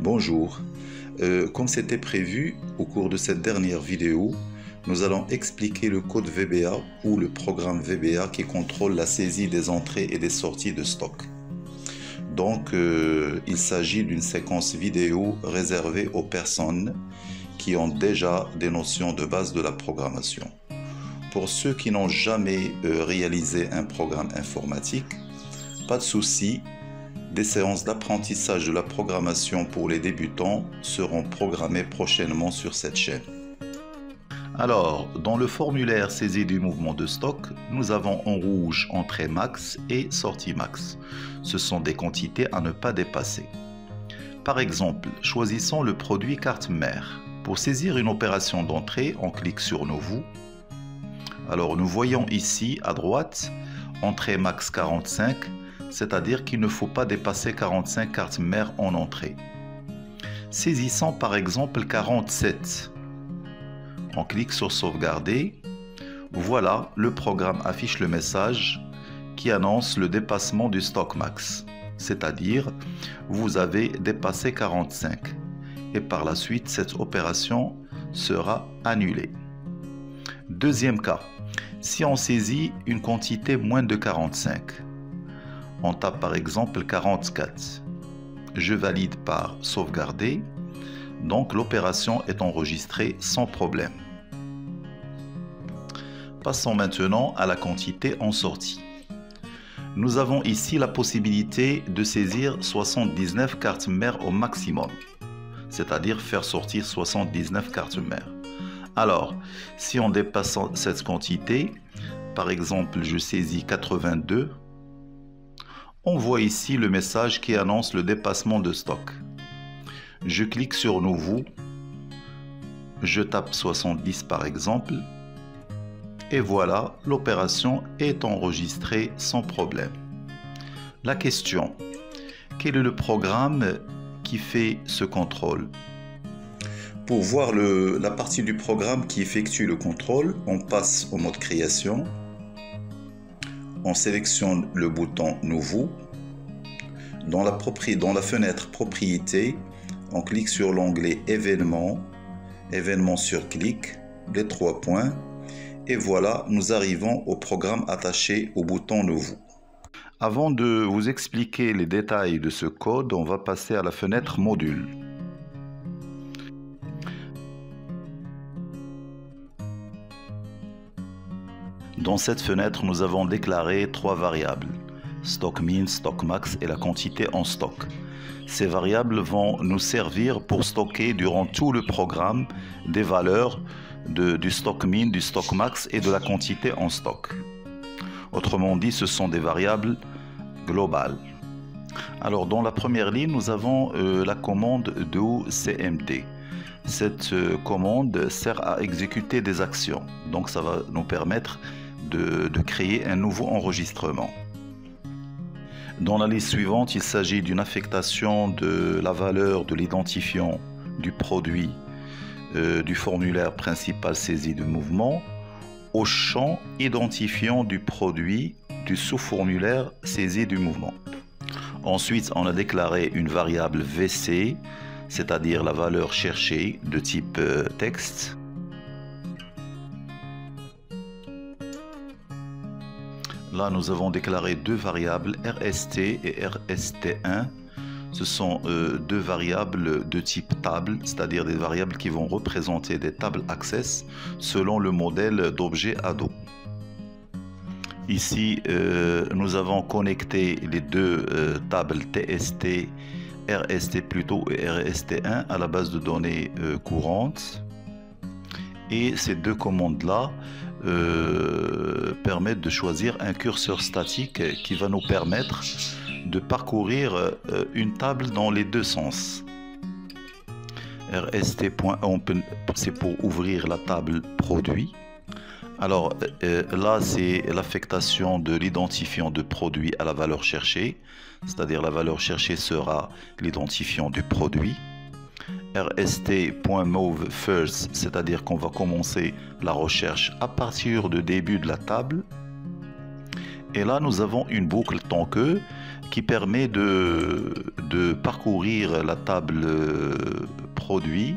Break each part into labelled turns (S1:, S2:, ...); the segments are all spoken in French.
S1: Bonjour, comme c'était prévu, au cours de cette dernière vidéo, nous allons expliquer le code VBA ou le programme VBA qui contrôle la saisie des entrées et des sorties de stock. Donc, il s'agit d'une séquence vidéo réservée aux personnes qui ont déjà des notions de base de la programmation. Pour ceux qui n'ont jamais réalisé un programme informatique, pas de souci, des séances d'apprentissage de la programmation pour les débutants seront programmées prochainement sur cette chaîne. Alors, dans le formulaire saisie du mouvement de stock, nous avons en rouge entrée max et sortie max. Ce sont des quantités à ne pas dépasser. Par exemple, choisissons le produit carte mère. Pour saisir une opération d'entrée, on clique sur Nouveau. Alors, nous voyons ici à droite, entrée max 45, c'est-à-dire qu'il ne faut pas dépasser 45 cartes mères en entrée. Saisissons par exemple 47. On clique sur sauvegarder. Voilà, le programme affiche le message qui annonce le dépassement du stock max. C'est-à-dire, vous avez dépassé 45. Et par la suite, cette opération sera annulée. Deuxième cas, si on saisit une quantité moins de 45. On tape par exemple 44. Je valide par sauvegarder. Donc l'opération est enregistrée sans problème. Passons maintenant à la quantité en sortie. Nous avons ici la possibilité de saisir 79 cartes mères au maximum, c'est-à-dire faire sortir 79 cartes mères. Alors, si on dépasse cette quantité, par exemple je saisis 82, on voit ici le message qui annonce le dépassement de stock. Je clique sur Nouveau, je tape 70 par exemple, et voilà, l'opération est enregistrée sans problème. La question, quel est le programme qui fait ce contrôle? Pour voir la partie du programme qui effectue le contrôle, on passe au mode création. On sélectionne le bouton Nouveau. Dans la fenêtre Propriétés, on clique sur l'onglet Événements, Événements sur clic, les 3 points, et voilà, nous arrivons au programme attaché au bouton Nouveau. Avant de vous expliquer les détails de ce code, on va passer à la fenêtre Module. Dans cette fenêtre, nous avons déclaré 3 variables, stock min, stock max et la quantité en stock. Ces variables vont nous servir pour stocker durant tout le programme des valeurs du stock min, du stock max et de la quantité en stock. Autrement dit, ce sont des variables globales. Alors, dans la première ligne, nous avons la commande do cmd. Cette commande sert à exécuter des actions. Donc, ça va nous permettre de créer un nouveau enregistrement. Dans la liste suivante, il s'agit d'une affectation de la valeur de l'identifiant du produit du formulaire principal saisi de mouvement au champ identifiant du produit du sous-formulaire saisi du mouvement. Ensuite, on a déclaré une variable VC, c'est-à-dire la valeur cherchée de type texte. Là, nous avons déclaré 2 variables RST et RST1. Ce sont 2 variables de type table, c'est-à-dire des variables qui vont représenter des tables access selon le modèle d'objet ado. Ici, nous avons connecté les 2 tables TST, RST plutôt et RST1 à la base de données courante. Et ces 2 commandes-là permettent de choisir un curseur statique qui va nous permettre de parcourir une table dans les 2 sens. rst.open, c'est pour ouvrir la table produit. Alors là, c'est l'affectation de l'identifiant de produit à la valeur cherchée, c'est-à-dire la valeur cherchée sera l'identifiant du produit. rst.move first, c'est-à-dire qu'on va commencer la recherche à partir du début de la table. Et là, nous avons une boucle tant que qui permet de parcourir la table produit,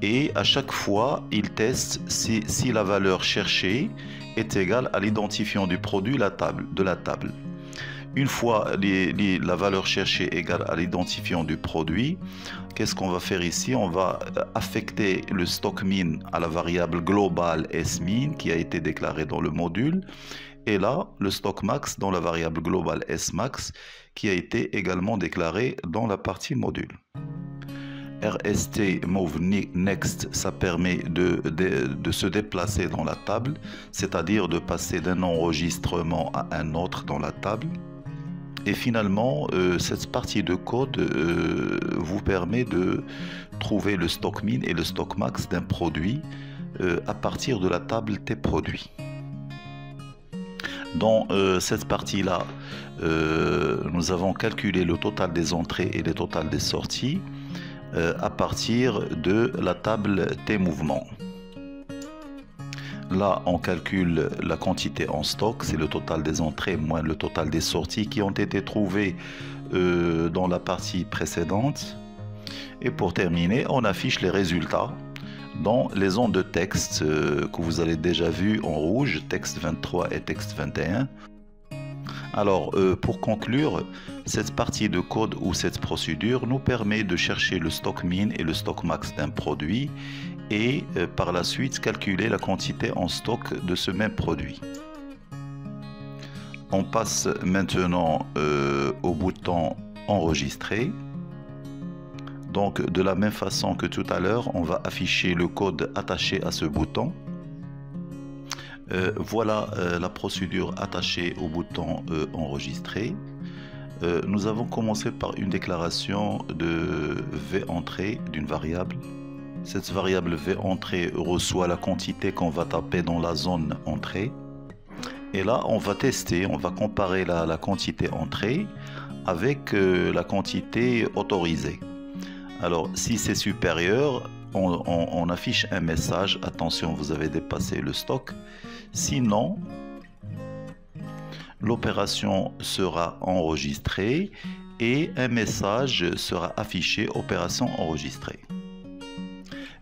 S1: et à chaque fois il teste si la valeur cherchée est égale à l'identifiant du produit de la table. Une fois la valeur cherchée égale à l'identifiant du produit, qu'est-ce qu'on va faire ici? On va affecter le stock min à la variable globale smin qui a été déclarée dans le module, et là le stock max dans la variable globale smax qui a été également déclarée dans la partie module. RST move next, ça permet de se déplacer dans la table, c'est-à-dire de passer d'un enregistrement à un autre dans la table. Et finalement, cette partie de code vous permet de trouver le stock min et le stock max d'un produit à partir de la table T produits. Dans cette partie-là, nous avons calculé le total des entrées et le total des sorties à partir de la table T mouvement. Là, on calcule la quantité en stock, c'est le total des entrées moins le total des sorties qui ont été trouvées dans la partie précédente. Et pour terminer, on affiche les résultats dans les zones de texte que vous avez déjà vues en rouge, texte 23 et texte 21. Alors, pour conclure, cette partie de code ou cette procédure nous permet de chercher le stock min et le stock max d'un produit et par la suite calculer la quantité en stock de ce même produit. On passe maintenant au bouton enregistrer. Donc de la même façon que tout à l'heure, on va afficher le code attaché à ce bouton. Voilà la procédure attachée au bouton enregistrer. Nous avons commencé par une déclaration de v-entrée d'une variable. Cette variable v-entrée reçoit la quantité qu'on va taper dans la zone entrée. Et là, on va tester, on va comparer la quantité entrée avec la quantité autorisée. Alors, si c'est supérieur, on affiche un message, attention, vous avez dépassé le stock. Sinon, l'opération sera enregistrée et un message sera affiché, opération enregistrée.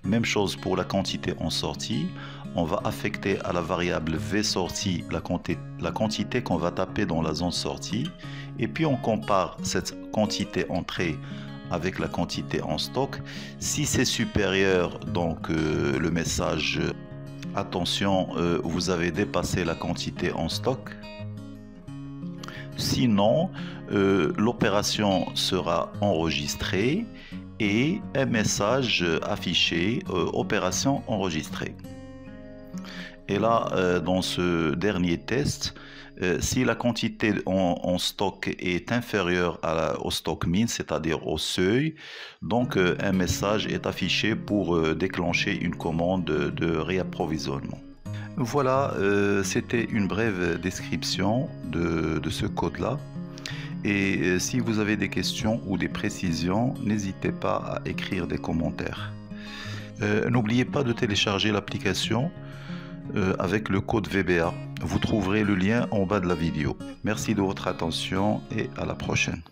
S1: Même chose pour la quantité en sortie. On va affecter à la variable v sortie la quantité qu'on va taper dans la zone sortie. Et puis on compare cette quantité entrée avec la quantité en stock. Si c'est supérieur, donc le message attention, vous avez dépassé la quantité en stock. Sinon, l'opération sera enregistrée et un message affiché, opération enregistrée. Et là, dans ce dernier test, si la quantité en stock est inférieure au stock min, c'est-à-dire au seuil, donc un message est affiché pour déclencher une commande de réapprovisionnement. Voilà, c'était une brève description de ce code-là. Et si vous avez des questions ou des précisions, n'hésitez pas à écrire des commentaires. N'oubliez pas de télécharger l'application avec le code VBA. Vous trouverez le lien en bas de la vidéo. Merci de votre attention et à la prochaine.